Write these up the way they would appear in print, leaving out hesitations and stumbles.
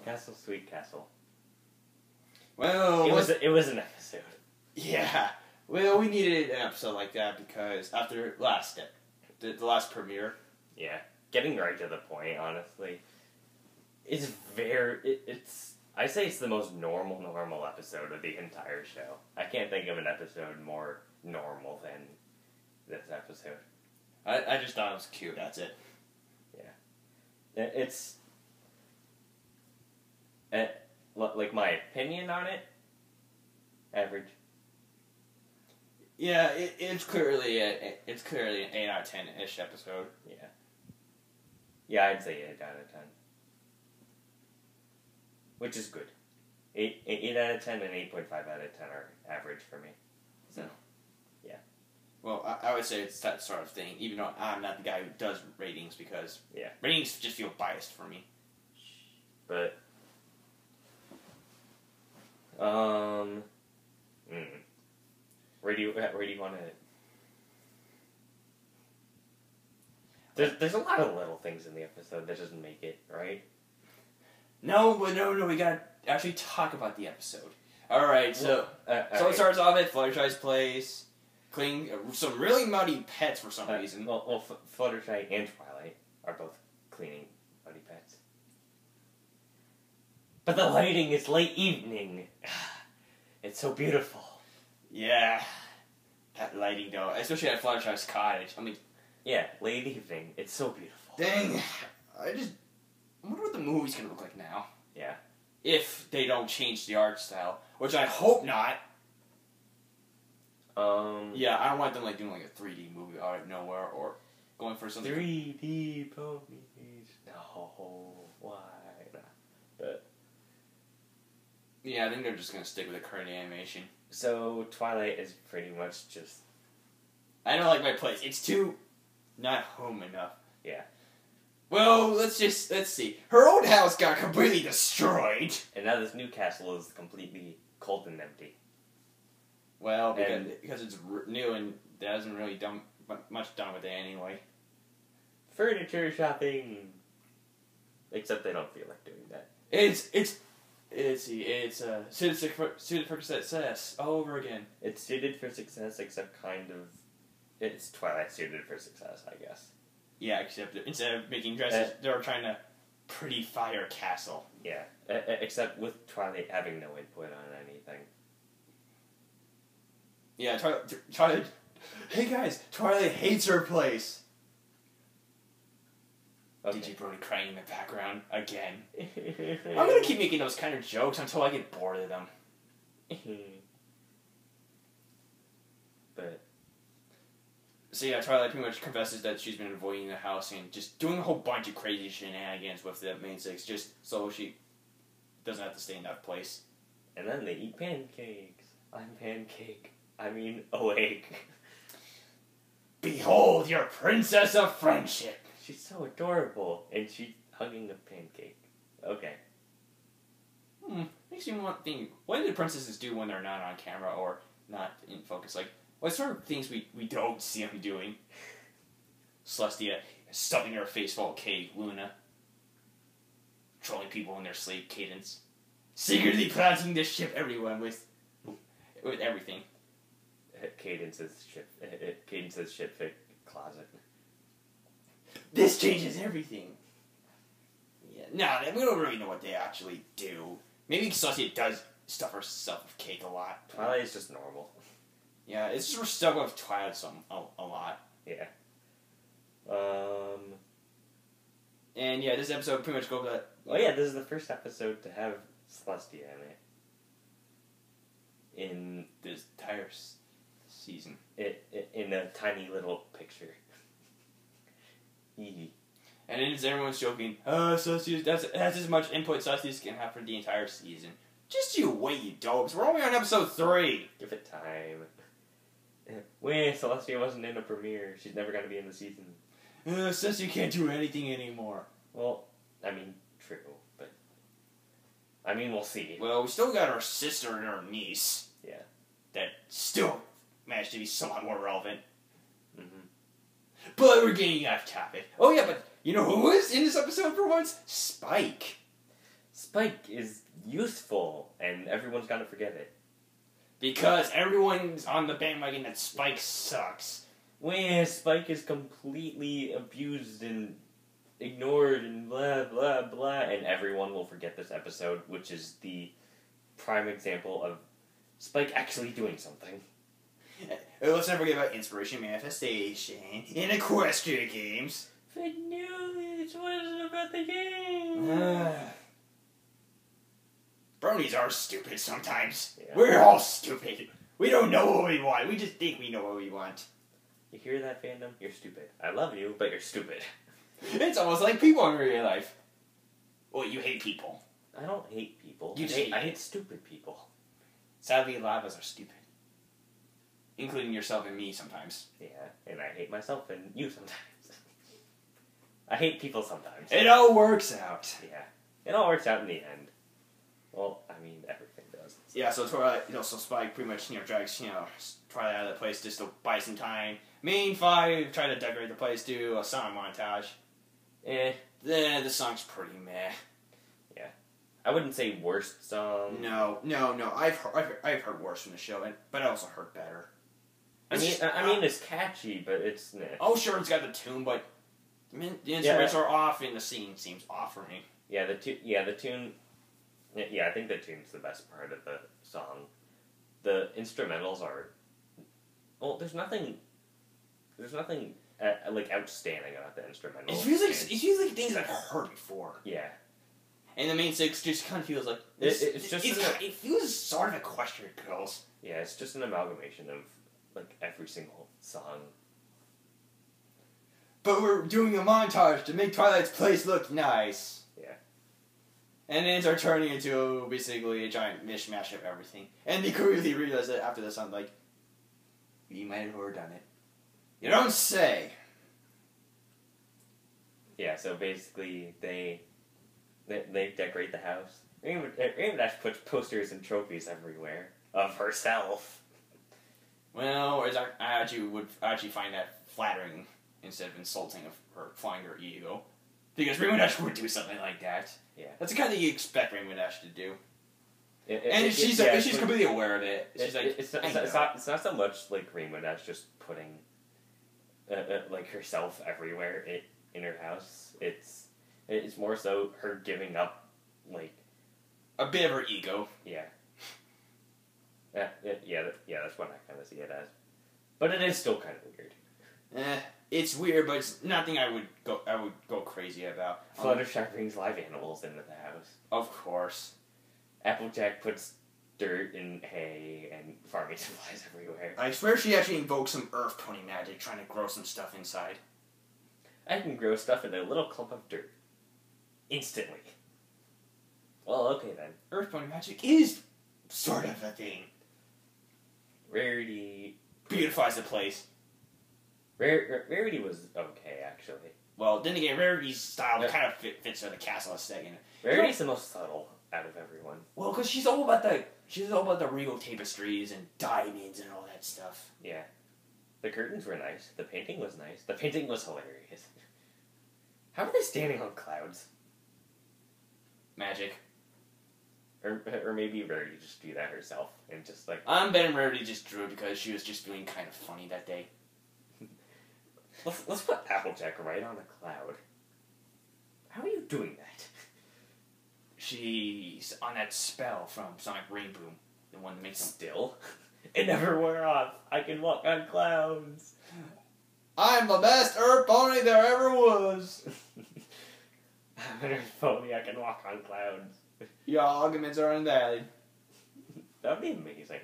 Castle, Sweet Castle. Well, it was an episode. Yeah. Well, we needed an episode like that because after the last premiere. Yeah. Getting right to the point, honestly. It's I say it's the most normal episode of the entire show. I can't think of an episode more normal than this episode. I just thought it was cute, that's it. Yeah. It's... like, my opinion on it, average. Yeah, it's clearly an 8 out of 10-ish episode. Yeah. Yeah, I'd say 8 out of 10. Which is good. 8 out of 10 and 8.5 out of 10 are average for me. So, yeah. Well, I would say it's that sort of thing, even though I'm not the guy who does ratings, because ratings just feel biased for me. But, where do you want to... There's a lot of little things in the episode that doesn't make it, right? No, we gotta actually talk about the episode. Alright, so it starts off at Fluttershy's place, cleaning some really muddy pets for some reason. Well, Fluttershy and Twilight are both cleaning muddy pets. But the lighting is late evening. It's so beautiful. Yeah. That lighting, though. Especially at Fluttershy's cottage. I mean... Yeah, late evening. It's so beautiful. Dang. I wonder what the movie's gonna look like now. Yeah. If they don't change the art style. Which I hope not. Yeah, I don't want them doing a 3D movie out of nowhere or going for something... 3D ponies. No, why not? But... Yeah, I think they're just gonna stick with the current animation. So, Twilight is pretty much just... I don't like my place. It's too... not home enough. Yeah. Well, let's see. Her old house got completely destroyed. And now this new castle is completely cold and empty. Well, because it's new and there hasn't really done much done with it anyway. Furniture shopping. Except they don't feel like doing that. It's suited for success all over again. It's suited for success, except kind of... It's Twilight suited for success, I guess. Yeah, except instead of making dresses, they're trying to prettify her castle. Yeah, except with Twilight having no input on anything. Yeah, Twilight... Hey guys, Twilight hates her place. Okay. DJ Brody crying in the background again. I'm gonna keep making those kind of jokes until I get bored of them. But... So yeah, Twilight pretty much confesses that she's been avoiding the house and just doing a whole bunch of crazy shenanigans with the main six, just so she doesn't have to stay in that place. And then they eat pancakes. I'm pancake. I mean, awake. Behold your princess of friendship! She's so adorable, and she's hugging a pancake. Okay. Makes me want to think, what do the princesses do when they're not on camera or not in focus? Like, what sort of things we don't see them doing? Celestia stuffing her face full of cake, Luna trolling people in their sleep, Cadence secretly planting the ship everyone with everything. Cadence's shit closet. This changes everything. Yeah, no, we don't really know what they actually do. Maybe Celestia does stuff herself with cake a lot. Twilight is just normal. Yeah, it's just we're stuck with Twilight a lot. Yeah. And yeah, this episode pretty much goes that. Oh yeah, this is the first episode to have Celestia in it. In this entire season. In a tiny little picture. And then everyone's joking, Celestia, that's as much input Celestia can have for the entire season. Just you wait, you dopes. We're only on episode 3. Give it time. Wait, Celestia wasn't in a premiere. She's never going to be in the season. Celestia can't do anything anymore. Well, I mean, true, but... I mean, we'll see. Well, we still got our sister and our niece. Yeah. That still managed to be somewhat more relevant. Mm-hmm. But we're getting off topic. Oh yeah, but you know who was in this episode for once? Spike. Spike is useful, and everyone's gonna forget it. Because everyone's on the bandwagon that Spike sucks. When Spike is completely abused and ignored and blah, blah, blah, and everyone will forget this episode, which is the prime example of Spike actually doing something. Let's never forget about Inspiration Manifestation in Equestria Games. But no, it wasn't about the game. Bronies are stupid sometimes. Yeah. We're all stupid. We don't know what we want. We just think we know what we want. You hear that, fandom? You're stupid. I love you, but you're stupid. It's almost like people in real life. Well, you hate people. I don't hate people. I hate stupid people. Sadly, a lot of us are stupid. Including yourself and me sometimes. Yeah, and I hate myself and you sometimes. I hate people sometimes. It all works out. Yeah. It all works out in the end. Well, I mean, everything does. Yeah, so Twilight, so Spike pretty much, drags, Twilight out of the place just to buy some time. Main 5 try to decorate the place, do a song montage. The song's pretty meh. Yeah. I wouldn't say worst song. No. I've heard worse from the show, but I also heard better. I mean, it's catchy, but it's meh. Oh, sure, it's got the tune, but the instruments are off, and the scene seems off for me. Yeah, the tune. Yeah, I think the tune's the best part of the song. The instrumentals are. Well, there's nothing like outstanding about the instrumentals. It feels like things I've heard before. Yeah. And the main 6 just kind of feels like it feels sort of Equestria Girls. Yeah, it's just an amalgamation of like every single song. But we're doing a montage to make Twilight's place look nice. Yeah. And then it's turning into basically a giant mishmash of everything. And they quickly realize that after the song, like, we might have overdone it. You don't say. Yeah, so basically they decorate the house. Rainbow Dash puts posters and trophies everywhere of herself. Well, I would actually find that flattering instead of insulting of her flying her ego. Because Rainbow Dash would do something like that. Yeah. That's the kind of thing you expect Rainbow Dash to do. She's completely aware of it. She's it's not so much like Rainbow Dash just putting like herself everywhere in her house. It's more so her giving up like a bit of her ego. Yeah. That's what I kind of see it as. But it is still kind of weird. It's weird, but it's nothing I would go crazy about. Fluttershy brings live animals into the house. Of course. Applejack puts dirt and hay and farming supplies everywhere. I swear she actually invoked some earth pony magic trying to grow some stuff inside. I can grow stuff in a little clump of dirt. Instantly. Well, okay then. Earth pony magic is sort of a thing. Rarity beautifies the place. Rarity was okay, actually. Well, then again, Rarity's style kind of fits with the castle aesthetic. Rarity's the most subtle out of everyone. Well, because she's all about the regal tapestries and diamonds and all that stuff. Yeah. The curtains were nice. The painting was nice. The painting was hilarious. How are they standing on clouds? Magic. Or maybe Rarity just drew that herself and just like... I'm betting Rarity just drew it because she was just feeling kind of funny that day. Let's put Applejack right on a cloud. How are you doing that? She's on that spell from Sonic Rainbow. The one that makes them... Still? It never wore off. I can walk on clouds. I'm the best Earth pony there ever was. I'm an Earth pony. I can walk on clouds. Your arguments are invalid. That'd be amazing.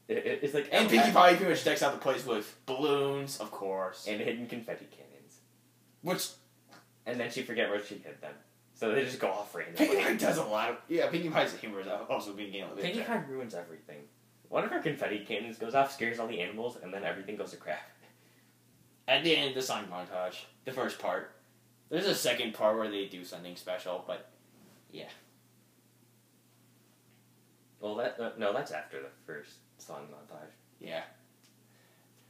It's like... And Pinkie Pie pretty much decks out the place with balloons, of course. And hidden confetti cannons. Which... And then she forget where she hid them. So they just go off randomly. Pinkie Pie does a lot of... Yeah, Pinkie Pie's humor is also being gained a little bit. Pinkie Pie ruins everything. One of her confetti cannons goes off, scares all the animals, and then everything goes to crap. At the end of the song montage, the first part, there's a second part where they do something special, but... Yeah. Well, that's after the first song montage. Yeah.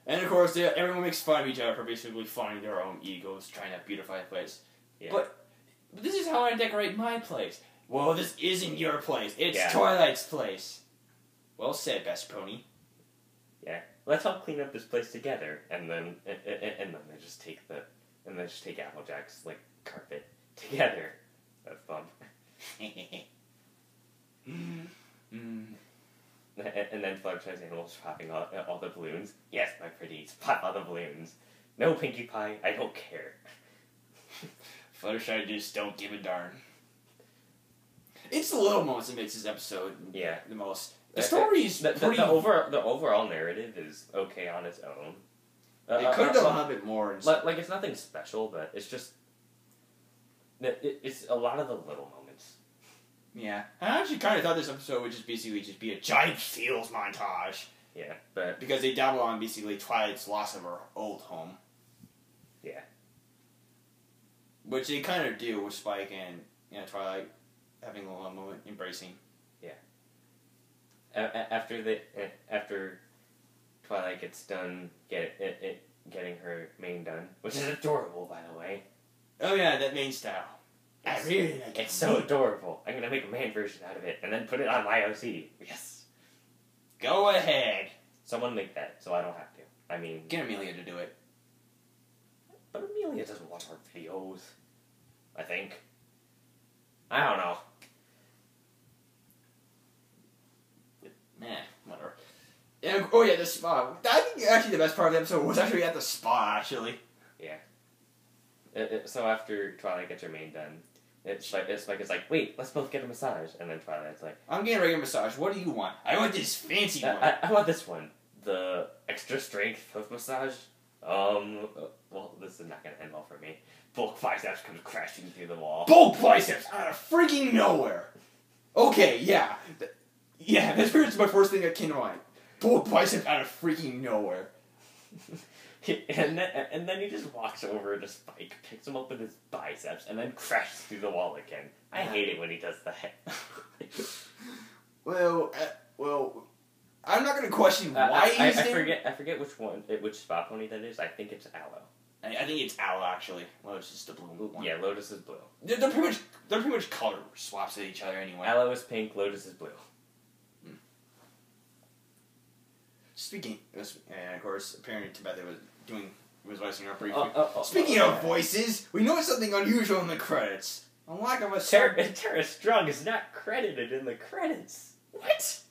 And of course, everyone makes fun of each other for basically finding their own egos, trying to beautify the place. Yeah. But But this is how I decorate my place. Well, this isn't your place. It's Yeah. Twilight's place. Well said, Best Pony. Yeah. Let's all clean up this place together, and then they just take Applejack's like carpet together. That's fun. And then Fluttershy's animals popping all the balloons. Yes, my pretties, pop all the balloons. No Pinkie Pie, I don't care. Fluttershy just don't give a darn. It's the little moments that makes this episode the most. The story is pretty... The overall narrative is okay on its own. It could have done a little bit more. Like, it's nothing special, but it's just... It's a lot of the little moments. Yeah. I actually kind of thought this episode would just basically be a giant feels montage. Yeah, but... Because they dabble on basically Twilight's loss of her old home. Yeah. Which they kind of do with Spike and Twilight having a little moment, embracing. Yeah. After Twilight gets done getting her mane done, which is adorable, by the way. Oh yeah, that mane style. I really like it. It's so adorable. I'm gonna make a man version out of it and then put it on my OC. Yes. Go ahead. Someone make that, so I don't have to. I mean... Get Amelia to do it. But Amelia doesn't watch our videos. I think. I don't know. Whatever. And, oh yeah, the spa. I think actually the best part of the episode was actually at the spa, actually. Yeah. So after Twilight gets her mane done, it's like, wait, let's both get a massage. And then Twilight's like... I'm getting a regular massage. What do you want? I want this fancy one. I want this one. The extra strength foot massage. Well, this is not going to end well for me. Bulk biceps comes crashing through the wall. Bulk biceps out of freaking nowhere. Okay, yeah. Yeah, that's pretty much my first thing that came to mind. Bulk biceps out of freaking nowhere. and then he just walks over to Spike, picks him up with his biceps, and then crashes through the wall again. I hate it when he does that. Well, I'm not going to question why he's there. I forget which spot pony that is. I think it's Aloe. I think it's Aloe, actually. Lotus is the blue one. Yeah, Lotus is blue. They're pretty much color swaps at each other anyway. Aloe is pink, Lotus is blue. Speaking, and of course, apparently Tabitha was voicing her briefly. Speaking of voices, we know something unusual in the credits. A lack of a Tara Strong is not credited in the credits. What?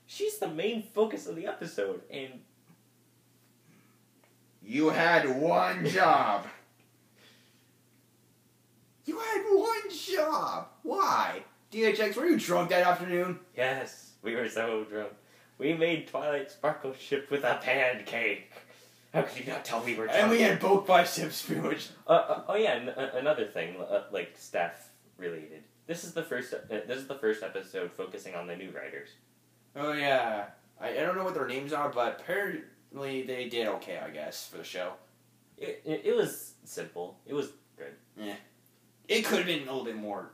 She's the main focus of the episode, and... You had one job. You had one job. Why? DHX, were you drunk that afternoon? Yes, we were so drunk. We made Twilight Sparkle ship with a pancake. How could you not tell we were drunk? And we had both biceps pretty much. Oh yeah, another thing, like staff related. This is the first episode focusing on the new writers. Oh yeah, I don't know what their names are, but apparently they did okay, I guess, for the show. It was simple. It was good. Yeah, it could have been a little bit more,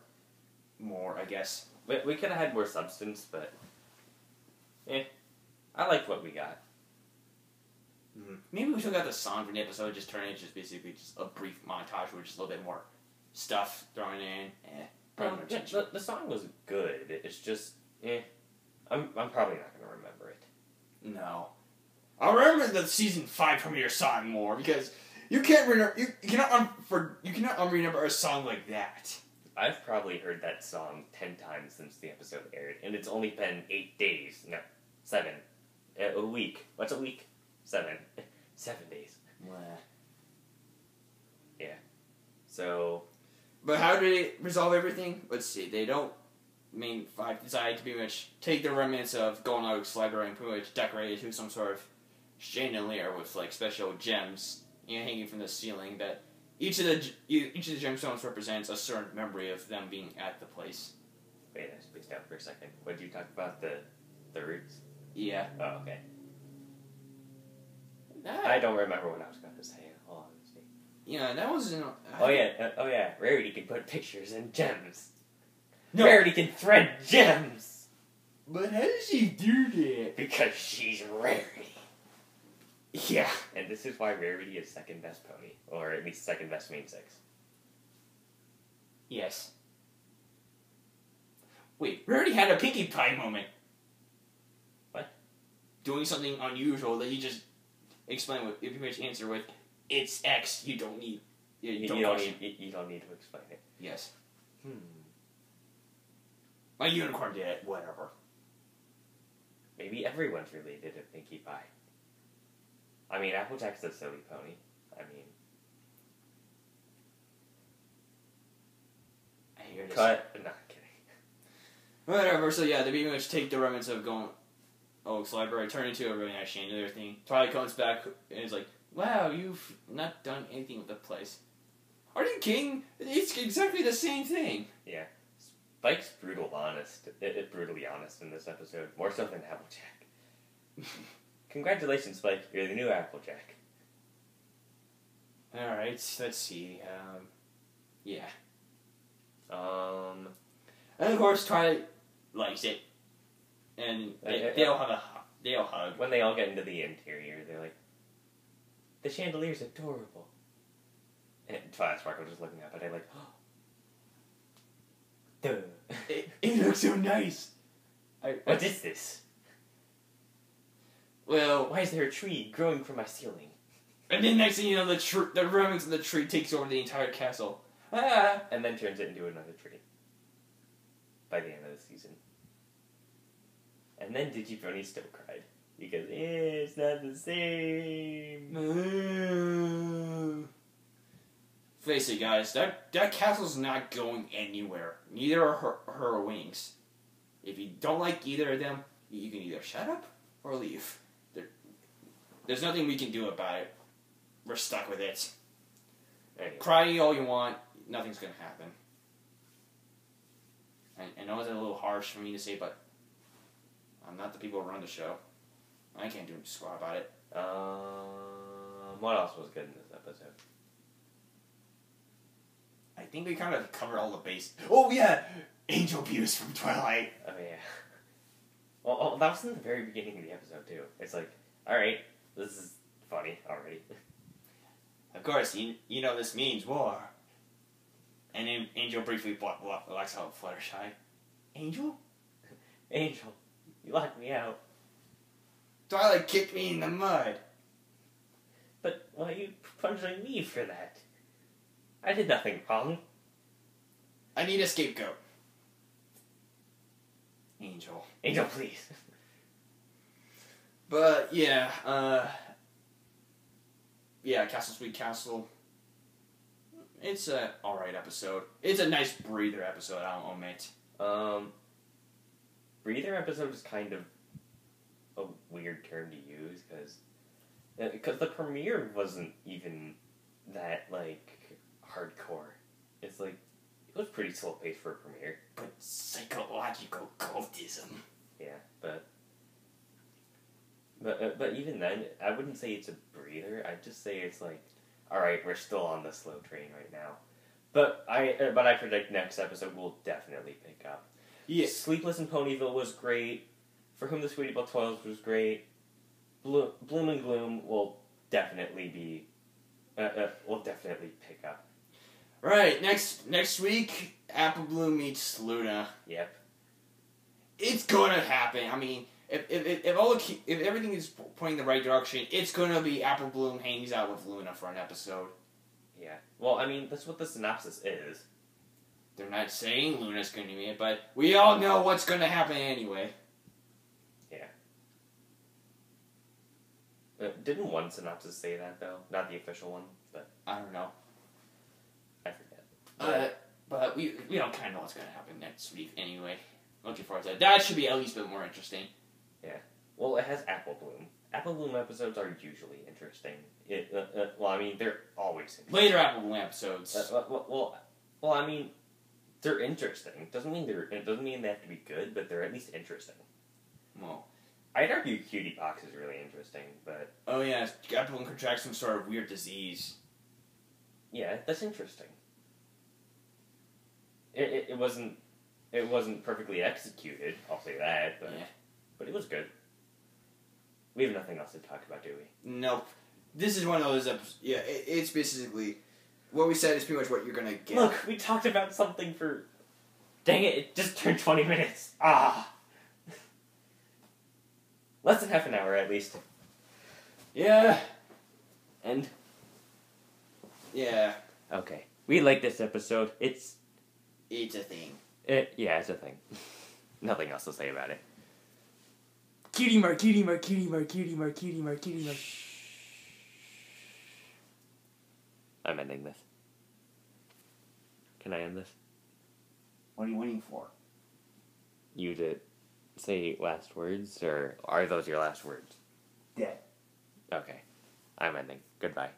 I guess. We could have had more substance, but I liked what we got. Maybe we should have got the song from the episode, just turn it just basically just a brief montage with just a little bit more stuff thrown in. The song was good. It's just I'm probably not gonna remember it. No, I remember the season 5 premiere song more because you can't remember. You cannot remember a song like that. I've probably heard that song 10 times since the episode aired, and it's only been 8 days. No, 7. A week. What's a week? 7. 7 days. Yeah. So... But how do they resolve everything? Let's see. They don't... Main 5 decide to pretty much take the remnants of Golden Oak's library and pretty much decorate it to some sort of chandelier with, like, special gems hanging from the ceiling that each of the gemstones represents a certain memory of them being at the place. Wait, I spaced out for a second. What did you talk about? The roots? Yeah. Oh, okay. I don't remember what I was going to say, in all honesty. Yeah, that was... Oh yeah. Rarity can put pictures in gems. No. Rarity can thread gems! But how does she do that? Because she's Rarity. Yeah. And this is why Rarity is second best pony. Or at least second best main 6. Yes. Wait, we already had a Pinkie Pie moment. What? Doing something unusual that you just explain with, if you much answer with, it's X, you don't need... You don't need to explain it. Yes. My unicorn did it, whatever. Maybe everyone's related to Pinkie Pie. I mean, Applejack's a silly pony. I mean... I hear this. Cut. No, I'm kidding. Whatever, so yeah, they pretty much take the remnants of Oak's library, turn into a really nice chandelier thing. Twilight comes back and is like, wow, you've not done anything with the place. Are you kidding? It's exactly the same thing. Yeah. Spike's brutally honest in this episode. More so than Applejack. Congratulations, Spike. You're the new Applejack. Alright, let's see. Yeah. And of course, Twilight likes it. And they'll hug. when they all get into the interior, they're like, the chandelier's adorable. And Twilight Sparkle just looking up at it like, oh. Duh. It looks so nice. What is this? Well, why is there a tree growing from my ceiling? And then next thing you know, the remnants of the tree takes over the entire castle. Ah! And then turns it into another tree. By the end of the season. And then Digipony still cried. Because it's not the same. Face it, guys. That castle's not going anywhere. Neither are her wings. If you don't like either of them, you can either shut up or leave. There's nothing we can do about it. We're stuck with it. Anyway. Cry all you want. Nothing's going to happen. I know it's a little harsh for me to say, but I'm not the people who run the show. I can't do squat about it. What else was good in this episode? I think we kind of covered all the base. Oh yeah, Angel Abuse from Twilight. Oh yeah. Well, that was in the very beginning of the episode too. It's like, all right, this is funny already. Of course, you know this means war. And then Angel briefly locks out Fluttershy. Angel? Angel, you locked me out. Twilight kicked me in the mud. But why are you punishing me for that? I did nothing wrong. I need a scapegoat. Angel. Angel, please. But, yeah, Castle Sweet Castle. It's a alright episode. It's a nice breather episode, I'll admit. Breather episode is kind of a weird term to use, because the premiere wasn't even that, like, hardcore. It's like, it was pretty slow paced for a premiere. But psychological cultism. Yeah, but even then, I wouldn't say it's a breather. I'd just say it's like, alright, we're still on the slow train right now. But I predict next episode will definitely pick up. Yeah. Sleepless in Ponyville was great. For Whom the Sweetie Belle Toils was great. Bloom and Gloom will definitely be, will definitely pick up. Right, next week, Apple Bloom meets Luna. Yep. It's gonna happen. I mean, if everything is pointing the right direction, it's gonna be Apple Bloom hangs out with Luna for an episode. Yeah. Well, I mean, that's what the synopsis is. They're not saying Luna's gonna be it, but we all know what's gonna happen anyway. Yeah. Didn't one synopsis say that, though? Not the official one, but... I don't know. I forget. But we don't kind of know what's gonna happen next week anyway. Looking forward to that. That should be at least a bit more interesting. Yeah. Well, it has Apple Bloom. Apple Bloom episodes are usually interesting. Well, I mean, they're always interesting. Later Apple Bloom episodes. Well, I mean, they're interesting. It doesn't mean they have to be good, but they're at least interesting. Well, I'd argue Cutie Pox is really interesting, but... Oh yeah, Apple Bloom contracts some sort of weird disease. Yeah, that's interesting. It wasn't perfectly executed, I'll say that, but... Yeah. But it was good. We have nothing else to talk about, do we? Nope. This is one of those episodes. Yeah, it's basically what we said is pretty much what you're gonna get. Look, we talked about something for... Dang it, it just turned 20 minutes. Ah! Less than half an hour, at least. Yeah. And... Yeah. Okay. We like this episode. It's a thing. Yeah, it's a thing. Nothing else to say about it. Cutie mark, cutie mark, cutie mark, cutie mark, cutie mark, cutie mark. I'm ending this. Can I end this? What are you waiting for? You to say last words, or are those your last words? Dead. Okay. I'm ending. Goodbye.